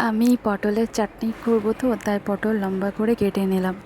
আমি পটলের চাটনি করব, তো তাই পটল লম্বা করে কেটে নিলাম।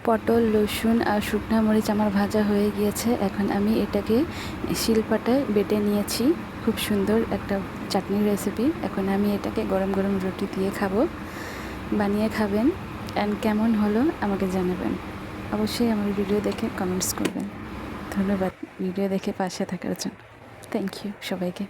পটল, রসুন আর শুকনো মরিচ আমার ভাজা হয়ে গিয়েছে। এখন আমি এটাকে শিলপাটায় বেটে নিয়েছি। খুব সুন্দর একটা চাটনির রেসিপি। এখন আমি এটাকে গরম গরম রুটি দিয়ে খাবো। বানিয়ে খাবেন, অ্যান্ড কেমন হলো আমাকে জানাবেন। অবশ্যই আমার ভিডিও দেখে কমেন্টস করবেন। ধন্যবাদ ভিডিও দেখে পাশে থাকার জন্য। থ্যাংক ইউ সবাইকে।